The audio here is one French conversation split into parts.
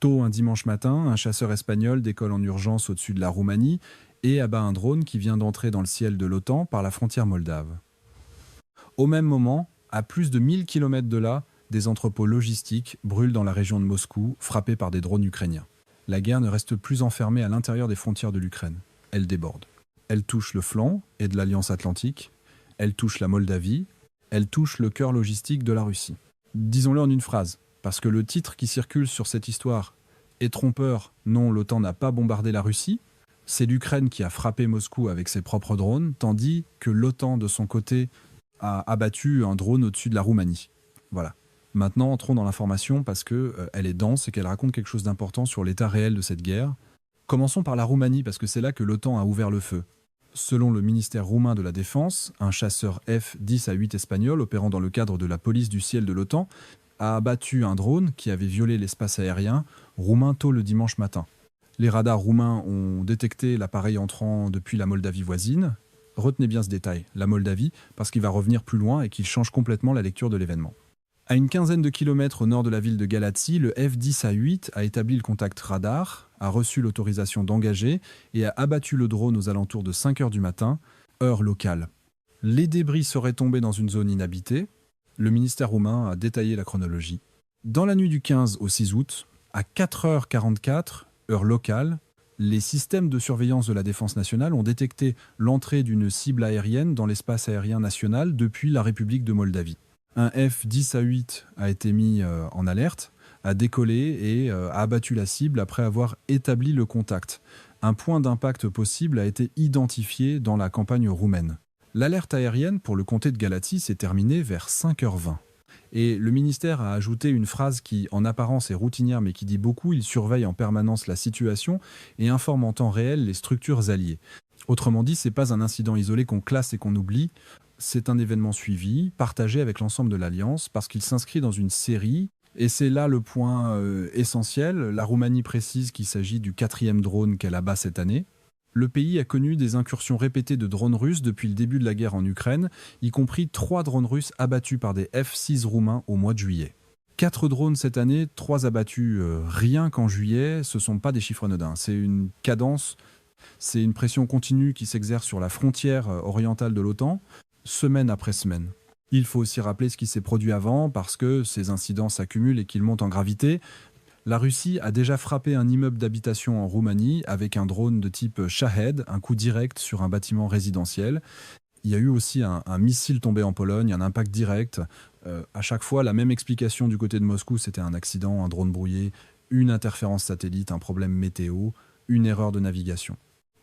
Tôt un dimanche matin, un chasseur espagnol décolle en urgence au-dessus de la Roumanie et abat un drone qui vient d'entrer dans le ciel de l'OTAN par la frontière moldave. Au même moment, à plus de 1000 km de là, des entrepôts logistiques brûlent dans la région de Moscou, frappés par des drones ukrainiens. La guerre ne reste plus enfermée à l'intérieur des frontières de l'Ukraine. Elle déborde. Elle touche le flanc et de l'Alliance Atlantique, elle touche la Moldavie, elle touche le cœur logistique de la Russie. Disons-le en une phrase, parce que le titre qui circule sur cette histoire est trompeur. Non, l'OTAN n'a pas bombardé la Russie, c'est l'Ukraine qui a frappé Moscou avec ses propres drones, tandis que l'OTAN, de son côté, a abattu un drone au-dessus de la Roumanie. Voilà. Maintenant, entrons dans l'information parce qu'elle est dense et qu'elle raconte quelque chose d'important sur l'état réel de cette guerre. Commençons par la Roumanie parce que c'est là que l'OTAN a ouvert le feu. Selon le ministère roumain de la Défense, un chasseur F-10 à 8 espagnol opérant dans le cadre de la police du ciel de l'OTAN a abattu un drone qui avait violé l'espace aérien roumain tôt le dimanche matin. Les radars roumains ont détecté l'appareil entrant depuis la Moldavie voisine. Retenez bien ce détail, la Moldavie, parce qu'il va revenir plus loin et qu'il change complètement la lecture de l'événement. À une quinzaine de kilomètres au nord de la ville de Galați, le F-10 à 8 a établi le contact radar, a reçu l'autorisation d'engager et a abattu le drone aux alentours de 5 h du matin, heure locale. Les débris seraient tombés dans une zone inhabitée. Le ministère roumain a détaillé la chronologie. Dans la nuit du 15 au 6 août, à 4 h 44, heure locale, les systèmes de surveillance de la défense nationale ont détecté l'entrée d'une cible aérienne dans l'espace aérien national depuis la République de Moldavie. Un F-10 à 8 a été mis en alerte, a décollé et a abattu la cible après avoir établi le contact. Un point d'impact possible a été identifié dans la campagne roumaine. L'alerte aérienne pour le comté de Galați s'est terminée vers 5 h 20. Et le ministère a ajouté une phrase qui, en apparence, est routinière mais qui dit beaucoup. Il surveille en permanence la situation et informe en temps réel les structures alliées. Autrement dit, ce n'est pas un incident isolé qu'on classe et qu'on oublie. C'est un événement suivi, partagé avec l'ensemble de l'Alliance, parce qu'il s'inscrit dans une série. Et c'est là le point essentiel. La Roumanie précise qu'il s'agit du 4e drone qu'elle abat cette année. Le pays a connu des incursions répétées de drones russes depuis le début de la guerre en Ukraine, y compris 3 drones russes abattus par des F-6 roumains au mois de juillet. 4 drones cette année, 3 abattus rien qu'en juillet, ce ne sont pas des chiffres anodins. C'est une cadence, c'est une pression continue qui s'exerce sur la frontière orientale de l'OTAN, semaine après semaine. Il faut aussi rappeler ce qui s'est produit avant, parce que ces incidents s'accumulent et qu'ils montent en gravité. La Russie a déjà frappé un immeuble d'habitation en Roumanie avec un drone de type Shahed, un coup direct sur un bâtiment résidentiel. Il y a eu aussi un missile tombé en Pologne, un impact direct. À chaque fois, la même explication du côté de Moscou, c'était un accident, un drone brouillé, une interférence satellite, un problème météo, une erreur de navigation.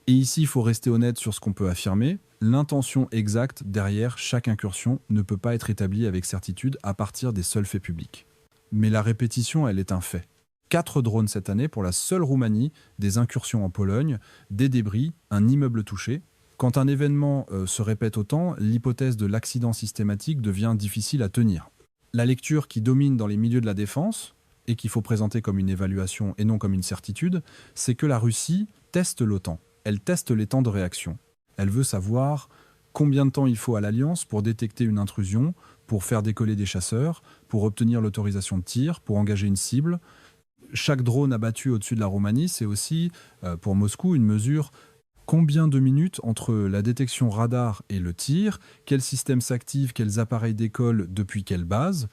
Et ici, il faut rester honnête sur ce qu'on peut affirmer. L'intention exacte derrière chaque incursion ne peut pas être établie avec certitude à partir des seuls faits publics. Mais la répétition, elle est un fait. 4 drones cette année pour la seule Roumanie, des incursions en Pologne, des débris, un immeuble touché. Quand un événement se répète autant, l'hypothèse de l'accident systématique devient difficile à tenir. La lecture qui domine dans les milieux de la défense, et qu'il faut présenter comme une évaluation et non comme une certitude, c'est que la Russie teste l'OTAN. Elle teste les temps de réaction. Elle veut savoir combien de temps il faut à l'Alliance pour détecter une intrusion, pour faire décoller des chasseurs, pour obtenir l'autorisation de tir, pour engager une cible. Chaque drone abattu au-dessus de la Roumanie, c'est aussi, pour Moscou, une mesure combien de minutes entre la détection radar et le tir, quel système s'active, quels appareils décollent depuis quelle base.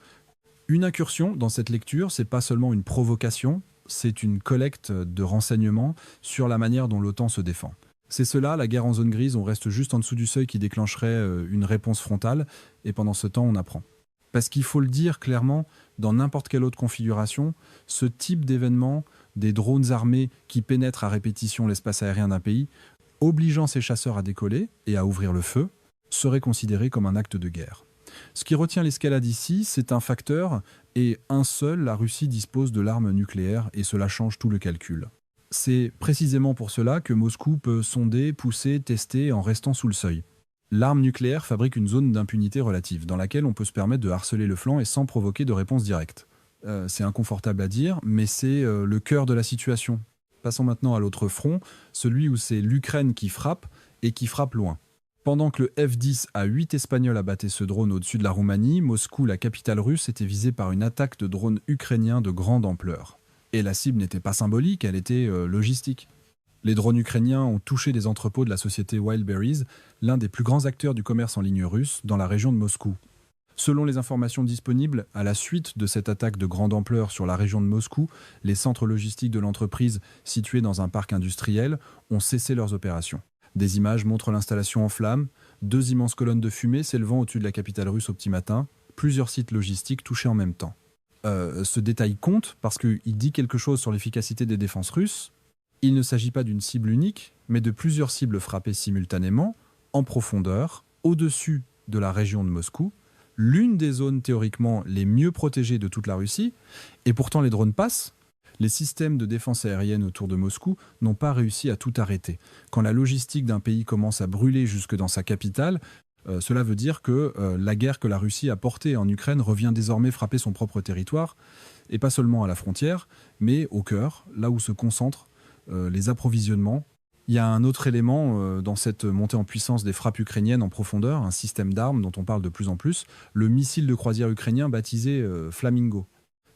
Une incursion, dans cette lecture, c'est pas seulement une provocation, c'est une collecte de renseignements sur la manière dont l'OTAN se défend. C'est cela, la guerre en zone grise, on reste juste en dessous du seuil qui déclencherait une réponse frontale, et pendant ce temps, on apprend. Parce qu'il faut le dire clairement, dans n'importe quelle autre configuration, ce type d'événement, des drones armés qui pénètrent à répétition l'espace aérien d'un pays, obligeant ses chasseurs à décoller et à ouvrir le feu, serait considéré comme un acte de guerre. Ce qui retient l'escalade ici, c'est un facteur, et un seul, la Russie dispose de l'arme nucléaire, et cela change tout le calcul. C'est précisément pour cela que Moscou peut sonder, pousser, tester en restant sous le seuil. L'arme nucléaire fabrique une zone d'impunité relative, dans laquelle on peut se permettre de harceler le flanc et sans provoquer de réponse directe. C'est inconfortable à dire, mais c'est le cœur de la situation. Passons maintenant à l'autre front, celui où c'est l'Ukraine qui frappe, et qui frappe loin. Pendant que le F-10 à 8 Espagnols abattait ce drone au-dessus de la Roumanie, Moscou, la capitale russe, était visée par une attaque de drones ukrainiens de grande ampleur. Et la cible n'était pas symbolique, elle était logistique. Les drones ukrainiens ont touché des entrepôts de la société Wildberries, l'un des plus grands acteurs du commerce en ligne russe dans la région de Moscou. Selon les informations disponibles, à la suite de cette attaque de grande ampleur sur la région de Moscou, les centres logistiques de l'entreprise, situés dans un parc industriel, ont cessé leurs opérations. Des images montrent l'installation en flammes, 2 immenses colonnes de fumée s'élevant au-dessus de la capitale russe au petit matin, plusieurs sites logistiques touchés en même temps. Ce détail compte parce qu'il dit quelque chose sur l'efficacité des défenses russes. Il ne s'agit pas d'une cible unique, mais de plusieurs cibles frappées simultanément, en profondeur, au-dessus de la région de Moscou, l'une des zones théoriquement les mieux protégées de toute la Russie, et pourtant les drones passent. Les systèmes de défense aérienne autour de Moscou n'ont pas réussi à tout arrêter. Quand la logistique d'un pays commence à brûler jusque dans sa capitale, cela veut dire que la guerre que la Russie a portée en Ukraine revient désormais frapper son propre territoire, et pas seulement à la frontière, mais au cœur, là où se concentrent les approvisionnements. Il y a un autre élément dans cette montée en puissance des frappes ukrainiennes en profondeur, un système d'armes dont on parle de plus en plus, le missile de croisière ukrainien baptisé Flamingo.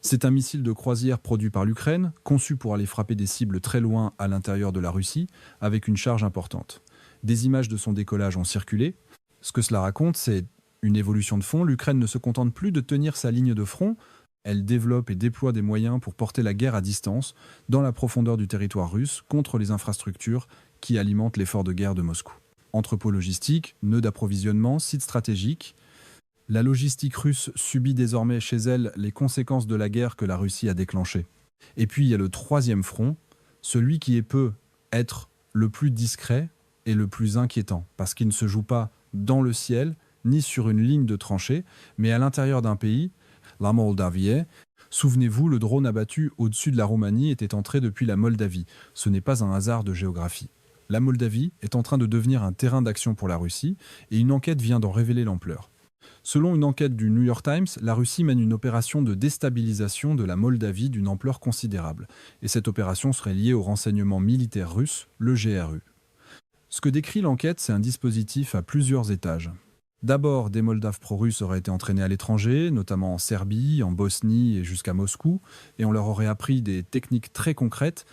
C'est un missile de croisière produit par l'Ukraine, conçu pour aller frapper des cibles très loin à l'intérieur de la Russie, avec une charge importante. Des images de son décollage ont circulé. Ce que cela raconte, c'est une évolution de fond. L'Ukraine ne se contente plus de tenir sa ligne de front, elle développe et déploie des moyens pour porter la guerre à distance, dans la profondeur du territoire russe, contre les infrastructures qui alimentent l'effort de guerre de Moscou. Entrepôts logistiques, nœuds d'approvisionnement, sites stratégiques. La logistique russe subit désormais chez elle les conséquences de la guerre que la Russie a déclenchée. Et puis il y a le troisième front, celui qui peut être le plus discret et le plus inquiétant, parce qu'il ne se joue pas dans le ciel, ni sur une ligne de tranchée, mais à l'intérieur d'un pays, la Moldavie. Souvenez-vous, le drone abattu au-dessus de la Roumanie était entré depuis la Moldavie. Ce n'est pas un hasard de géographie. La Moldavie est en train de devenir un terrain d'action pour la Russie, et une enquête vient d'en révéler l'ampleur. Selon une enquête du New York Times, la Russie mène une opération de déstabilisation de la Moldavie d'une ampleur considérable. Et cette opération serait liée au renseignement militaire russe, le GRU. Ce que décrit l'enquête, c'est un dispositif à plusieurs étages. D'abord, des Moldaves pro-russes auraient été entraînés à l'étranger, notamment en Serbie, en Bosnie et jusqu'à Moscou, et on leur aurait appris des techniques très concrètes,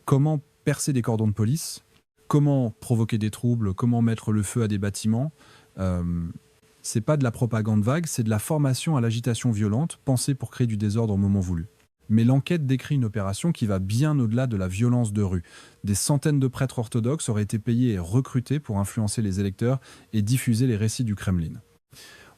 comment percer des cordons de police, comment provoquer des troubles, comment mettre le feu à des bâtiments. C'est pas de la propagande vague, c'est de la formation à l'agitation violente, pensée pour créer du désordre au moment voulu. Mais l'enquête décrit une opération qui va bien au-delà de la violence de rue. Des centaines de prêtres orthodoxes auraient été payés et recrutés pour influencer les électeurs et diffuser les récits du Kremlin.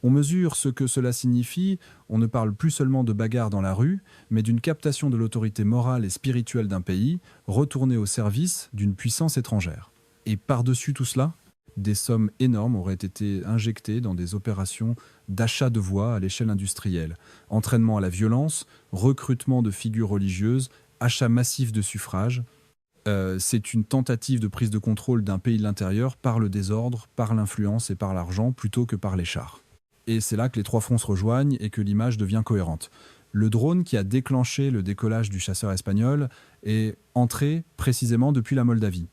On mesure ce que cela signifie, on ne parle plus seulement de bagarres dans la rue, mais d'une captation de l'autorité morale et spirituelle d'un pays, retournée au service d'une puissance étrangère. Et par-dessus tout cela, des sommes énormes auraient été injectées dans des opérations d'achat de voix à l'échelle industrielle. Entraînement à la violence, recrutement de figures religieuses, achat massif de suffrages. C'est une tentative de prise de contrôle d'un pays de l'intérieur par le désordre, par l'influence et par l'argent, plutôt que par les chars. Et c'est là que les trois fronts se rejoignent et que l'image devient cohérente. Le drone qui a déclenché le décollage du chasseur espagnol est entré précisément depuis la Moldavie.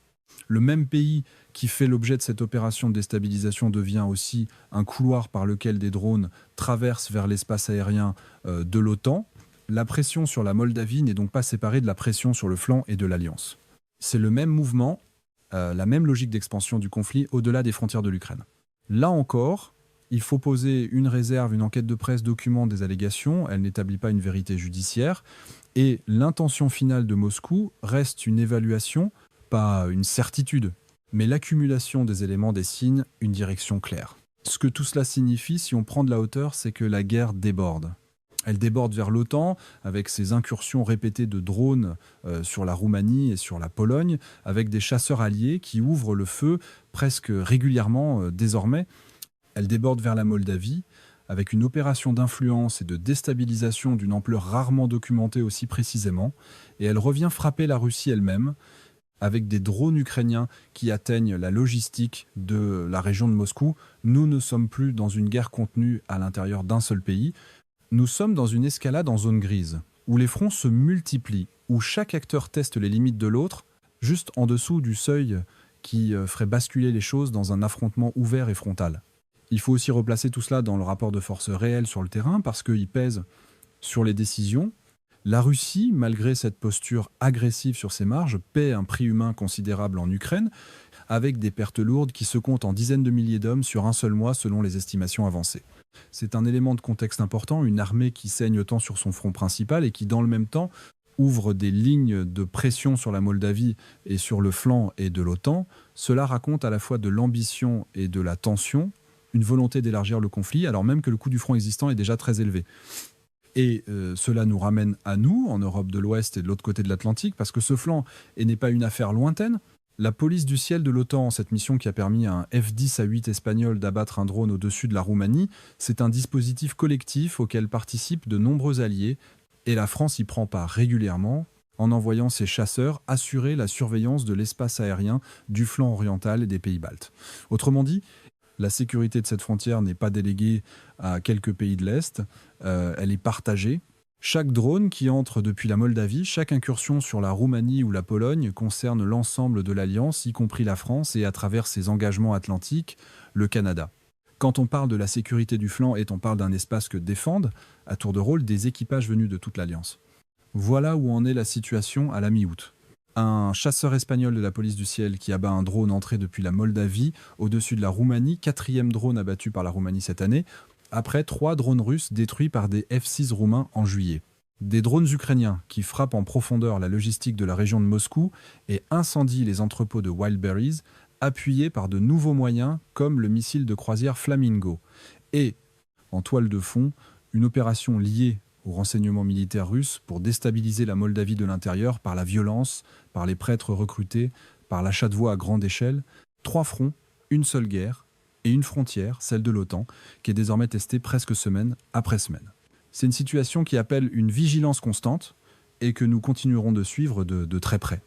Le même pays qui fait l'objet de cette opération de déstabilisation devient aussi un couloir par lequel des drones traversent vers l'espace aérien de l'OTAN. La pression sur la Moldavie n'est donc pas séparée de la pression sur le flanc et de l'Alliance. C'est le même mouvement, la même logique d'expansion du conflit au-delà des frontières de l'Ukraine. Là encore, il faut poser une réserve, une enquête de presse documente des allégations, elle n'établit pas une vérité judiciaire, et l'intention finale de Moscou reste une évaluation, pas une certitude, mais l'accumulation des éléments dessine une direction claire. Ce que tout cela signifie, si on prend de la hauteur, c'est que la guerre déborde. Elle déborde vers l'OTAN, avec ses incursions répétées de drones sur la Roumanie et sur la Pologne, avec des chasseurs alliés qui ouvrent le feu presque régulièrement désormais. Elle déborde vers la Moldavie, avec une opération d'influence et de déstabilisation d'une ampleur rarement documentée aussi précisément, et elle revient frapper la Russie elle-même, avec des drones ukrainiens qui atteignent la logistique de la région de Moscou. Nous ne sommes plus dans une guerre contenue à l'intérieur d'un seul pays. Nous sommes dans une escalade en zone grise, où les fronts se multiplient, où chaque acteur teste les limites de l'autre, juste en dessous du seuil qui ferait basculer les choses dans un affrontement ouvert et frontal. Il faut aussi replacer tout cela dans le rapport de force réel sur le terrain, parce qu'il pèse sur les décisions, La Russie, malgré cette posture agressive sur ses marges, paie un prix humain considérable en Ukraine, avec des pertes lourdes qui se comptent en dizaines de milliers d'hommes sur un seul mois selon les estimations avancées. C'est un élément de contexte important, une armée qui saigne autant sur son front principal et qui, dans le même temps, ouvre des lignes de pression sur la Moldavie et sur le flanc et de l'OTAN. Cela raconte à la fois de l'ambition et de la tension, une volonté d'élargir le conflit, alors même que le coût du front existant est déjà très élevé. Et cela nous ramène à nous, en Europe de l'Ouest et de l'autre côté de l'Atlantique, parce que ce flanc n'est pas une affaire lointaine. La police du ciel de l'OTAN, cette mission qui a permis à un F-10A8 espagnol d'abattre un drone au-dessus de la Roumanie, c'est un dispositif collectif auquel participent de nombreux alliés, et la France y prend part régulièrement, en envoyant ses chasseurs assurer la surveillance de l'espace aérien du flanc oriental et des pays baltes. Autrement dit, la sécurité de cette frontière n'est pas déléguée à quelques pays de l'Est, elle est partagée. Chaque drone qui entre depuis la Moldavie, chaque incursion sur la Roumanie ou la Pologne concerne l'ensemble de l'Alliance, y compris la France, et à travers ses engagements atlantiques, le Canada. Quand on parle de la sécurité du flanc et on parle d'un espace que défendent, à tour de rôle, des équipages venus de toute l'Alliance. Voilà où en est la situation à la mi-août. Un chasseur espagnol de la police du ciel qui abat un drone entré depuis la Moldavie au-dessus de la Roumanie, 4e drone abattu par la Roumanie cette année, après 3 drones russes détruits par des F-6 roumains en juillet. Des drones ukrainiens qui frappent en profondeur la logistique de la région de Moscou et incendient les entrepôts de Wildberries, appuyés par de nouveaux moyens comme le missile de croisière Flamingo. Et, en toile de fond, une opération liée au renseignement militaire russe pour déstabiliser la Moldavie de l'intérieur par la violence, par les prêtres recrutés, par l'achat de voix à grande échelle. 3 fronts, une seule guerre et une frontière, celle de l'OTAN, qui est désormais testée presque semaine après semaine. C'est une situation qui appelle une vigilance constante et que nous continuerons de suivre de très près.